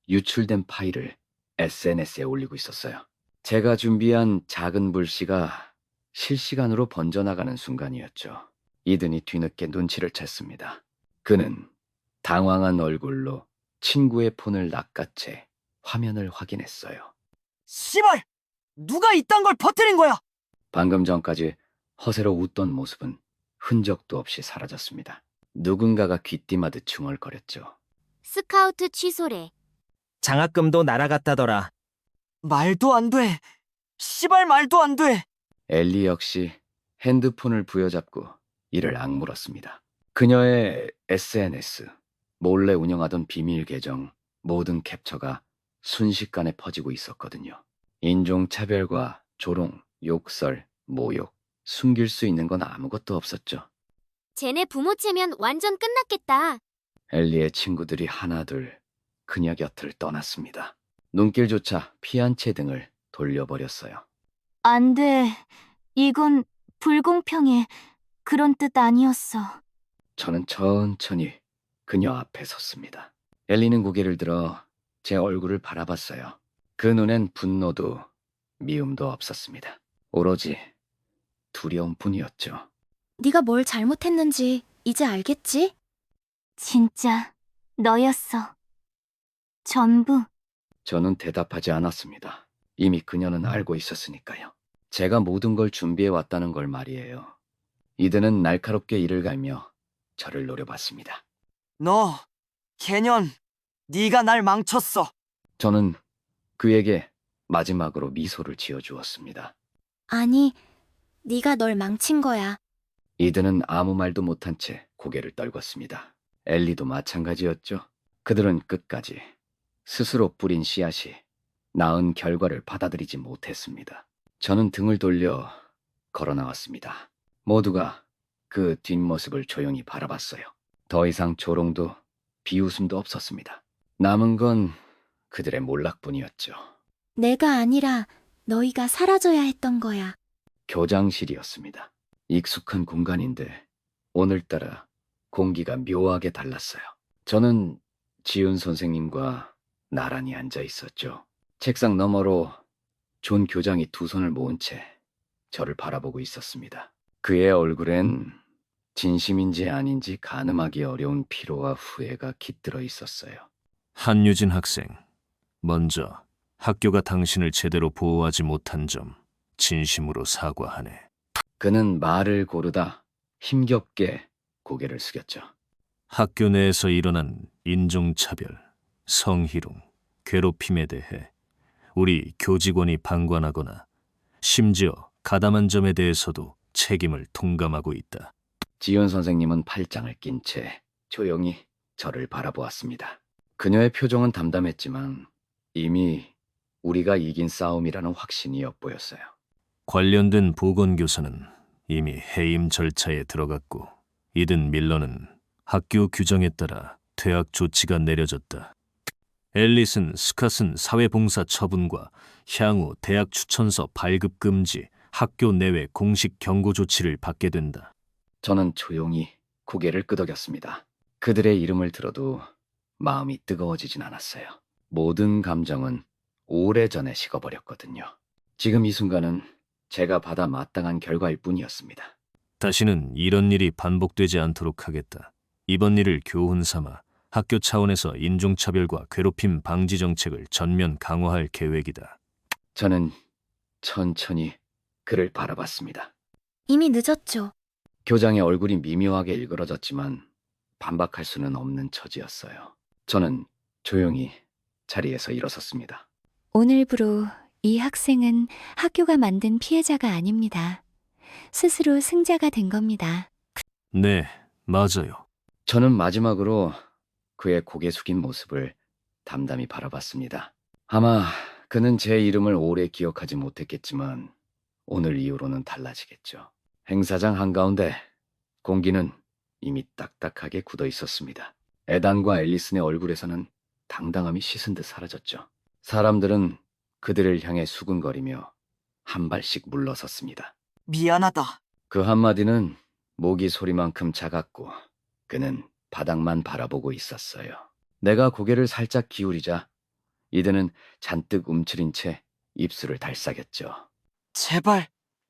유출된 파일을 SNS에 올리고 있었어요. 제가 준비한 작은 불씨가 실시간으로 번져나가는 순간이었죠. 이든이 뒤늦게 눈치를 챘습니다. 그는 당황한 얼굴로 친구의 폰을 낚아채 화면을 확인했어요. 씨발! 누가 이딴 걸 퍼뜨린 거야? 방금 전까지 허세로 웃던 모습은 흔적도 없이 사라졌습니다. 누군가가 귀띔하듯 중얼거렸죠. 스카우트 취소래. 장학금도 날아갔다더라. 말도 안 돼. 씨발 말도 안 돼. 엘리 역시 핸드폰을 부여잡고 이를 악물었습니다. 그녀의 SNS, 몰래 운영하던 비밀 계정, 모든 캡처가 순식간에 퍼지고 있었거든요. 인종차별과 조롱, 욕설, 모욕, 숨길 수 있는 건 아무것도 없었죠. 쟤네 부모 채면 완전 끝났겠다. 엘리의 친구들이 하나둘 그녀 곁을 떠났습니다. 눈길조차 피한 채 등을 돌려버렸어요. 안 돼. 이건 불공평해. 그런 뜻 아니었어. 저는 천천히 그녀 앞에 섰습니다. 엘리는 고개를 들어 제 얼굴을 바라봤어요. 그 눈엔 분노도 미움도 없었습니다. 오로지 두려움뿐이었죠. 네가 뭘 잘못했는지 이제 알겠지? 진짜 너였어. 전부. 저는 대답하지 않았습니다. 이미 그녀는 알고 있었으니까요. 제가 모든 걸 준비해 왔다는 걸 말이에요. 이든은 날카롭게 이를 갈며 저를 노려봤습니다. 너, 개년, 네가 날 망쳤어. 저는 그에게 마지막으로 미소를 지어주었습니다. 아니, 네가 널 망친 거야. 이든은 아무 말도 못한 채 고개를 떨궜습니다. 엘리도 마찬가지였죠. 그들은 끝까지 스스로 뿌린 씨앗이 낳은 결과를 받아들이지 못했습니다. 저는 등을 돌려 걸어 나왔습니다. 모두가 그 뒷모습을 조용히 바라봤어요. 더 이상 조롱도 비웃음도 없었습니다. 남은 건 그들의 몰락뿐이었죠. 내가 아니라 너희가 사라져야 했던 거야. 교장실이었습니다. 익숙한 공간인데 오늘따라 공기가 묘하게 달랐어요. 저는 지훈 선생님과 나란히 앉아 있었죠. 책상 너머로 존 교장이 두 손을 모은 채 저를 바라보고 있었습니다. 그의 얼굴엔 진심인지 아닌지 가늠하기 어려운 피로와 후회가 깃들어 있었어요. 한유진 학생, 먼저 학교가 당신을 제대로 보호하지 못한 점 진심으로 사과하네. 그는 말을 고르다 힘겹게 고개를 숙였죠. 학교 내에서 일어난 인종차별, 성희롱, 괴롭힘에 대해 우리 교직원이 방관하거나 심지어 가담한 점에 대해서도 책임을 통감하고 있다. 지훈 선생님은 팔짱을 낀 채 조용히 저를 바라보았습니다. 그녀의 표정은 담담했지만 이미 우리가 이긴 싸움이라는 확신이 엿보였어요. 관련된 보건교사는 이미 해임 절차에 들어갔고 이든 밀러는 학교 규정에 따라 퇴학 조치가 내려졌다. 앨리슨, 스캇은 사회봉사 처분과 향후 대학 추천서 발급 금지, 학교 내외 공식 경고 조치를 받게 된다. 저는 조용히 고개를 끄덕였습니다. 그들의 이름을 들어도 마음이 뜨거워지진 않았어요. 모든 감정은 오래전에 식어버렸거든요. 지금 이 순간은 제가 받아 마땅한 결과일 뿐이었습니다. 다시는 이런 일이 반복되지 않도록 하겠다. 이번 일을 교훈 삼아 학교 차원에서 인종차별과 괴롭힘 방지 정책을 전면 강화할 계획이다. 저는 천천히 그를 바라봤습니다. 이미 늦었죠. 교장의 얼굴이 미묘하게 일그러졌지만 반박할 수는 없는 처지였어요. 저는 조용히 자리에서 일어섰습니다. 오늘부로 이 학생은 학교가 만든 피해자가 아닙니다. 스스로 승자가 된 겁니다. 네, 맞아요. 저는 마지막으로 그의 고개 숙인 모습을 담담히 바라봤습니다. 아마 그는 제 이름을 오래 기억하지 못했겠지만 오늘 이후로는 달라지겠죠. 행사장 한가운데 공기는 이미 딱딱하게 굳어 있었습니다. 에단과 앨리슨의 얼굴에서는 당당함이 씻은 듯 사라졌죠. 사람들은 그들을 향해 수근거리며 한 발씩 물러섰습니다. 미안하다. 그 한마디는 모기 소리만큼 작았고 그는 바닥만 바라보고 있었어요. 내가 고개를 살짝 기울이자 이드는 잔뜩 움츠린 채 입술을 달싹였죠. 제발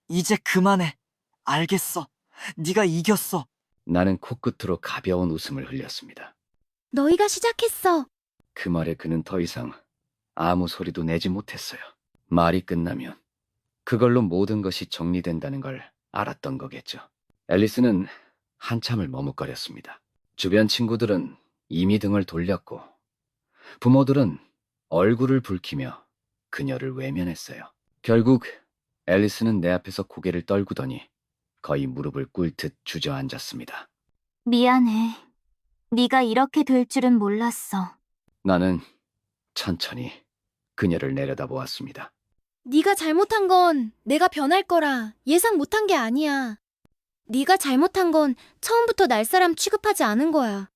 이제 그만해. 알겠어. 네가 이겼어. 나는 코끝으로 가벼운 웃음을 흘렸습니다. 너희가 시작했어. 그 말에 그는 더 이상 아무 소리도 내지 못했어요. 말이 끝나면 그걸로 모든 것이 정리된다는 걸 알았던 거겠죠. 앨리스는 한참을 머뭇거렸습니다. 주변 친구들은 이미 등을 돌렸고 부모들은 얼굴을 붉히며 그녀를 외면했어요. 결국 앨리스는 내 앞에서 고개를 떨구더니 거의 무릎을 꿇듯 주저앉았습니다. 미안해. 네가 이렇게 될 줄은 몰랐어. 나는 천천히 그녀를 내려다보았습니다. 네가 잘못한 건 내가 변할 거라 예상 못한 게 아니야. 네가 잘못한 건 처음부터 날 사람 취급하지 않은 거야.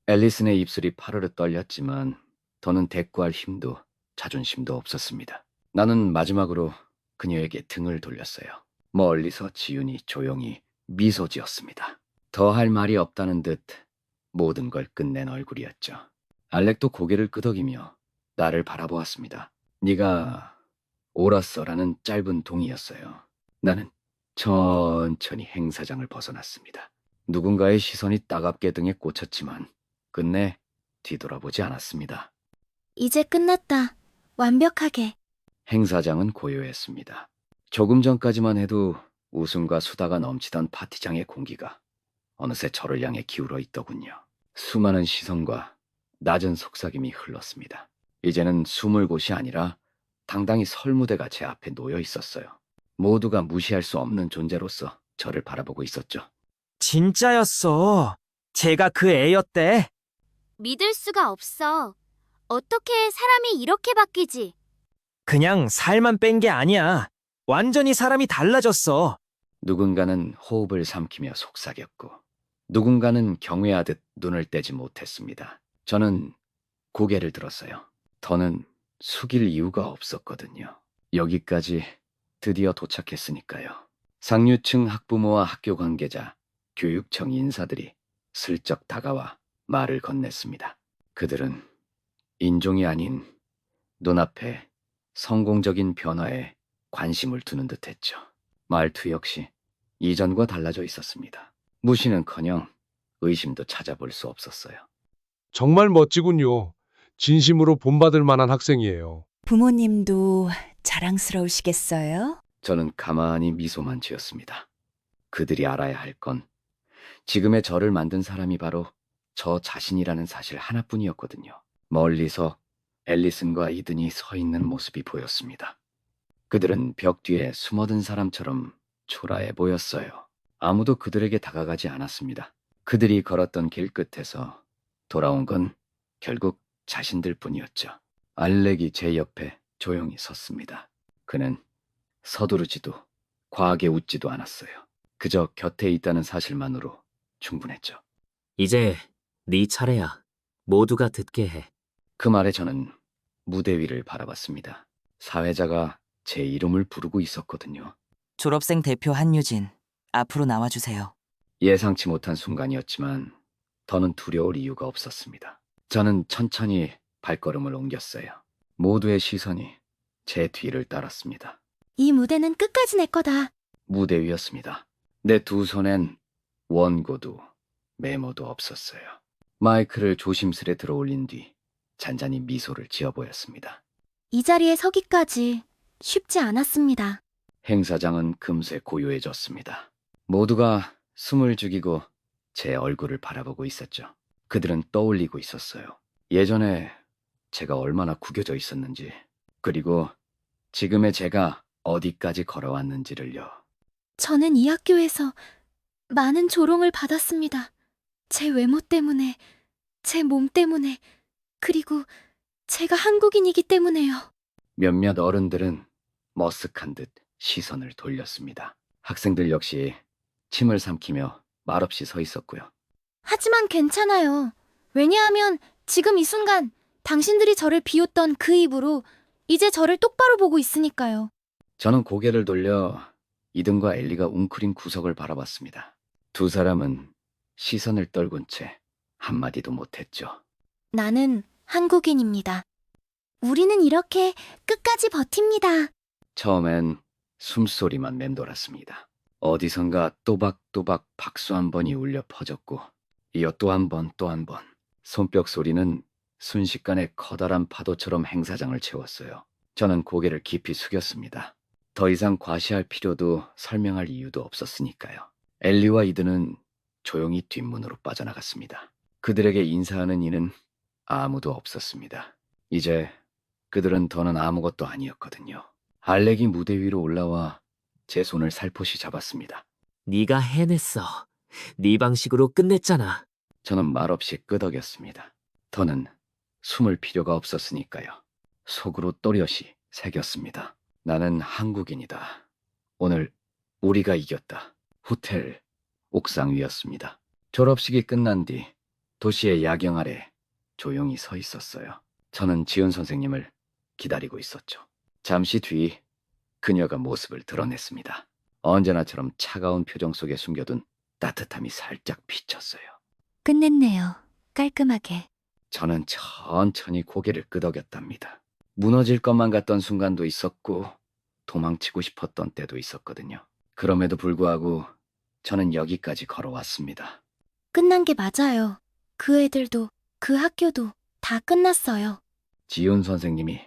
앨리슨의 입술이 파르르 떨렸지만 더는 대꾸할 힘도 자존심도 없었습니다. 나는 마지막으로 그녀에게 등을 돌렸어요. 멀리서 지윤이 조용히 미소 지었습니다. 더 할 말이 없다는 듯 모든 걸 끝낸 얼굴이었죠. 알렉도 고개를 끄덕이며 나를 바라보았습니다. 네가 옳았어라는 짧은 동의였어요. 나는 천천히 행사장을 벗어났습니다. 누군가의 시선이 따갑게 등에 꽂혔지만 끝내 뒤돌아보지 않았습니다. 이제 끝났다. 완벽하게. 행사장은 고요했습니다. 조금 전까지만 해도 웃음과 수다가 넘치던 파티장의 공기가 어느새 저를 향해 기울어 있더군요. 수많은 시선과 낮은 속삭임이 흘렀습니다. 이제는 숨을 곳이 아니라 당당히 설 무대가 제 앞에 놓여 있었어요. 모두가 무시할 수 없는 존재로서 저를 바라보고 있었죠. 진짜였어. 제가 그 애였대. 믿을 수가 없어. 어떻게 사람이 이렇게 바뀌지? 그냥 살만 뺀 게 아니야. 완전히 사람이 달라졌어. 누군가는 호흡을 삼키며 속삭였고 누군가는 경외하듯 눈을 떼지 못했습니다. 저는 고개를 들었어요. 더는 숙일 이유가 없었거든요. 여기까지 드디어 도착했으니까요. 상류층 학부모와 학교 관계자, 교육청 인사들이 슬쩍 다가와 말을 건넸습니다. 그들은 인종이 아닌 눈앞에 성공적인 변화에 관심을 두는 듯했죠. 말투 역시 이전과 달라져 있었습니다. 무시는커녕 의심도 찾아볼 수 없었어요. 정말 멋지군요. 진심으로 본받을 만한 학생이에요. 부모님도 자랑스러우시겠어요? 저는 가만히 미소만 지었습니다. 그들이 알아야 할 건 지금의 저를 만든 사람이 바로 저 자신이라는 사실 하나뿐이었거든요. 멀리서 앨리슨과 이든이 서 있는 모습이 보였습니다. 그들은 벽 뒤에 숨어든 사람처럼 초라해 보였어요. 아무도 그들에게 다가가지 않았습니다. 그들이 걸었던 길 끝에서 돌아온 건 결국 자신들 뿐이었죠. 알렉이 제 옆에 조용히 섰습니다. 그는 서두르지도 과하게 웃지도 않았어요. 그저 곁에 있다는 사실만으로 충분했죠. 이제 네 차례야. 모두가 듣게 해. 그 말에 저는 무대 위를 바라봤습니다. 사회자가 제 이름을 부르고 있었거든요. 졸업생 대표 한유진, 앞으로 나와주세요. 예상치 못한 순간이었지만 더는 두려울 이유가 없었습니다. 저는 천천히 발걸음을 옮겼어요. 모두의 시선이 제 뒤를 따랐습니다. 이 무대는 끝까지 내 거다. 무대 위였습니다. 내 두 손엔 원고도 메모도 없었어요. 마이크를 조심스레 들어올린 뒤 잔잔히 미소를 지어 보였습니다. 이 자리에 서기까지 쉽지 않았습니다. 행사장은 금세 고요해졌습니다. 모두가 숨을 죽이고 제 얼굴을 바라보고 있었죠. 그들은 떠올리고 있었어요. 예전에 제가 얼마나 구겨져 있었는지, 그리고 지금의 제가 어디까지 걸어왔는지를요. 저는 이 학교에서 많은 조롱을 받았습니다. 제 외모 때문에, 제 몸 때문에, 그리고 제가 한국인이기 때문에요. 몇몇 어른들은 머쓱한 듯 시선을 돌렸습니다. 학생들 역시 침을 삼키며 말없이 서 있었고요. 하지만 괜찮아요. 왜냐하면 지금 이 순간 당신들이 저를 비웃던 그 입으로 이제 저를 똑바로 보고 있으니까요. 저는 고개를 돌려 이든과 엘리가 웅크린 구석을 바라봤습니다. 두 사람은 시선을 떨군 채 한마디도 못했죠. 나는 한국인입니다. 우리는 이렇게 끝까지 버팁니다. 처음엔 숨소리만 맴돌았습니다. 어디선가 또박또박 박수 한 번이 울려 퍼졌고 이어 또 한 번 또 한 번. 손뼉 소리는 순식간에 커다란 파도처럼 행사장을 채웠어요. 저는 고개를 깊이 숙였습니다. 더 이상 과시할 필요도 설명할 이유도 없었으니까요. 엘리와 이든은 조용히 뒷문으로 빠져나갔습니다. 그들에게 인사하는 이는 아무도 없었습니다. 이제 그들은 더는 아무것도 아니었거든요. 알렉이 무대 위로 올라와 제 손을 살포시 잡았습니다. 네가 해냈어. 네 방식으로 끝냈잖아. 저는 말없이 끄덕였습니다. 더는 숨을 필요가 없었으니까요. 속으로 또렷이 새겼습니다. 나는 한국인이다. 오늘 우리가 이겼다. 호텔 옥상 위였습니다. 졸업식이 끝난 뒤 도시의 야경 아래 조용히 서 있었어요. 저는 지은 선생님을 기다리고 있었죠. 잠시 뒤 그녀가 모습을 드러냈습니다. 언제나처럼 차가운 표정 속에 숨겨둔 따뜻함이 살짝 비쳤어요. 끝냈네요. 깔끔하게. 저는 천천히 고개를 끄덕였답니다. 무너질 것만 같던 순간도 있었고 도망치고 싶었던 때도 있었거든요. 그럼에도 불구하고 저는 여기까지 걸어왔습니다. 끝난 게 맞아요. 그 애들도, 그 학교도 다 끝났어요. 지훈 선생님이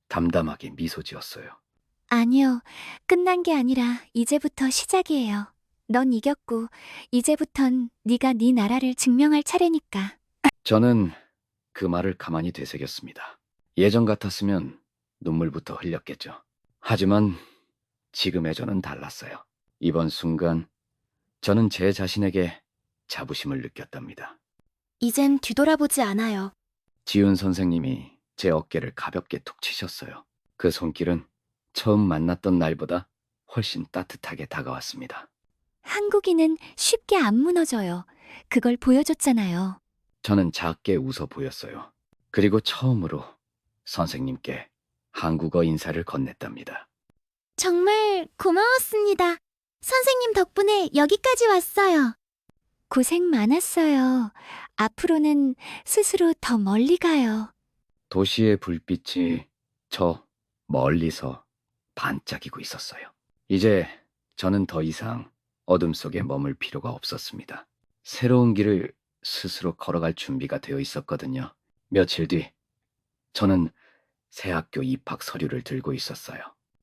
담담하게 미소 지었어요. 아니요. 끝난 게 아니라 이제부터 시작이에요. 넌 이겼고 이제부턴 네가 네 나라를 증명할 차례니까. 저는 그 말을 가만히 되새겼습니다. 예전 같았으면 눈물부터 흘렸겠죠. 하지만 지금의 저는 달랐어요. 이번 순간 저는 제 자신에게 자부심을 느꼈답니다. 이젠 뒤돌아보지 않아요. 지훈 선생님이 제 어깨를 가볍게 툭 치셨어요. 그 손길은 처음 만났던 날보다 훨씬 따뜻하게 다가왔습니다. 한국인은 쉽게 안 무너져요. 그걸 보여줬잖아요. 저는 작게 웃어 보였어요. 그리고 처음으로 선생님께 한국어 인사를 건넸답니다. 정말 고마웠습니다. 선생님 덕분에 여기까지 왔어요. 고생 많았어요. 앞으로는 스스로 더 멀리 가요. 도시의 불빛이 저 멀리서 반짝이고 있었어요. 이제 저는 더 이상 어둠 속에 머물 필요가 없었습니다. 새로운 길을 스스로 걸어갈 준비가 되어 있었거든요. 며칠 뒤 저는 새 학교 입학 서류를 들고 있었어요.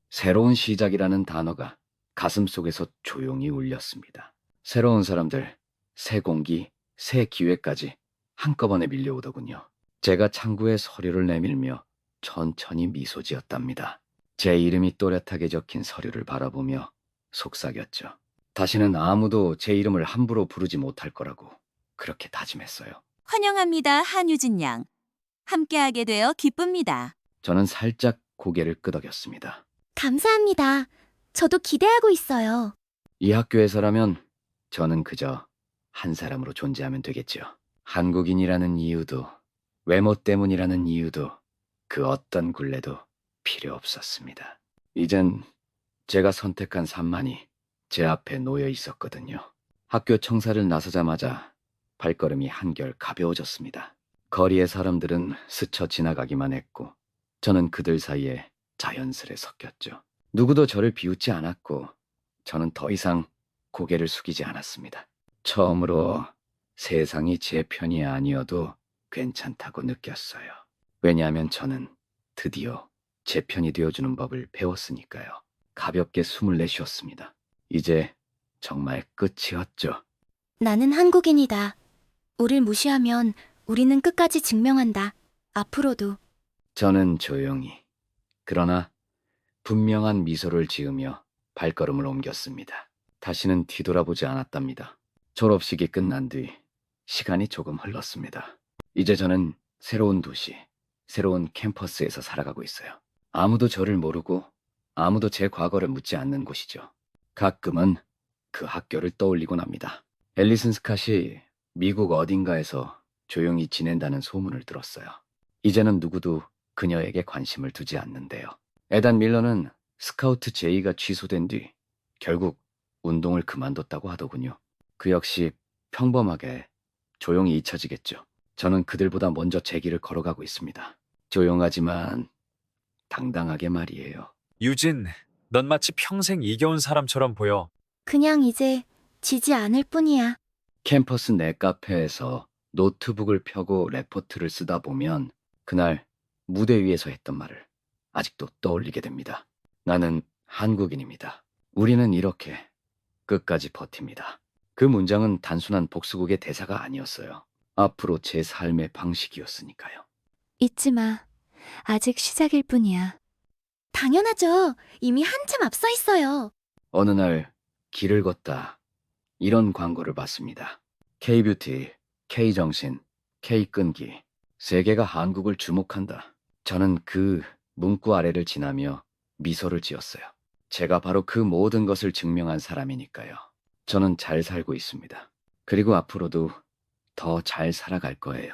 새로운 시작이라는 단어가 가슴 속에서 조용히 울렸습니다. 새로운 사람들, 새 공기, 새 기회까지 한꺼번에 밀려오더군요. 제가 창구에 서류를 내밀며 천천히 미소 지었답니다. 제 이름이 또렷하게 적힌 서류를 바라보며 속삭였죠. 다시는 아무도 제 이름을 함부로 부르지 못할 거라고 그렇게 다짐했어요. 환영합니다, 한유진 양. 함께하게 되어 기쁩니다. 저는 살짝 고개를 끄덕였습니다. 감사합니다. 저도 기대하고 있어요. 이 학교에서라면 저는 그저 한 사람으로 존재하면 되겠죠. 한국인이라는 이유도, 외모 때문이라는 이유도, 그 어떤 굴레도 필요 없었습니다. 이젠 제가 선택한 산만이 제 앞에 놓여 있었거든요. 학교 청사를 나서자마자 발걸음이 한결 가벼워졌습니다. 거리의 사람들은 스쳐 지나가기만 했고 저는 그들 사이에 자연스레 섞였죠. 누구도 저를 비웃지 않았고 저는 더 이상 고개를 숙이지 않았습니다. 처음으로 세상이 제 편이 아니어도 괜찮다고 느꼈어요. 왜냐하면 저는 드디어 제 편이 되어주는 법을 배웠으니까요. 가볍게 숨을 내쉬었습니다. 이제 정말 끝이었죠. 나는 한국인이다. 우릴 무시하면 우리는 끝까지 증명한다. 앞으로도. 저는 조용히, 그러나 분명한 미소를 지으며 발걸음을 옮겼습니다. 다시는 뒤돌아보지 않았답니다. 졸업식이 끝난 뒤 시간이 조금 흘렀습니다. 이제 저는 새로운 도시, 새로운 캠퍼스에서 살아가고 있어요. 아무도 저를 모르고 아무도 제 과거를 묻지 않는 곳이죠. 가끔은 그 학교를 떠올리곤 합니다. 앨리슨 스캇이 미국 어딘가에서 조용히 지낸다는 소문을 들었어요. 이제는 누구도 그녀에게 관심을 두지 않는데요. 에단 밀러는 스카우트 제의가 취소된 뒤 결국 운동을 그만뒀다고 하더군요. 그 역시 평범하게 조용히 잊혀지겠죠. 저는 그들보다 먼저 제 길을 걸어가고 있습니다. 조용하지만 당당하게 말이에요. 유진, 넌 마치 평생 이겨온 사람처럼 보여. 그냥 이제 지지 않을 뿐이야. 캠퍼스 내 카페에서 노트북을 펴고 레포트를 쓰다 보면 그날 무대 위에서 했던 말을 아직도 떠올리게 됩니다. 나는 한국인입니다. 우리는 이렇게 끝까지 버팁니다. 그 문장은 단순한 복수극의 대사가 아니었어요. 앞으로 제 삶의 방식이었으니까요. 잊지 마. 아직 시작일 뿐이야. 당연하죠. 이미 한참 앞서 있어요. 어느 날 길을 걷다 이런 광고를 봤습니다. K뷰티, K정신, K끈기, 세계가 한국을 주목한다. 저는 그 문구 아래를 지나며 미소를 지었어요. 제가 바로 그 모든 것을 증명한 사람이니까요. 저는 잘 살고 있습니다. 그리고 앞으로도 더 잘 살아갈 거예요.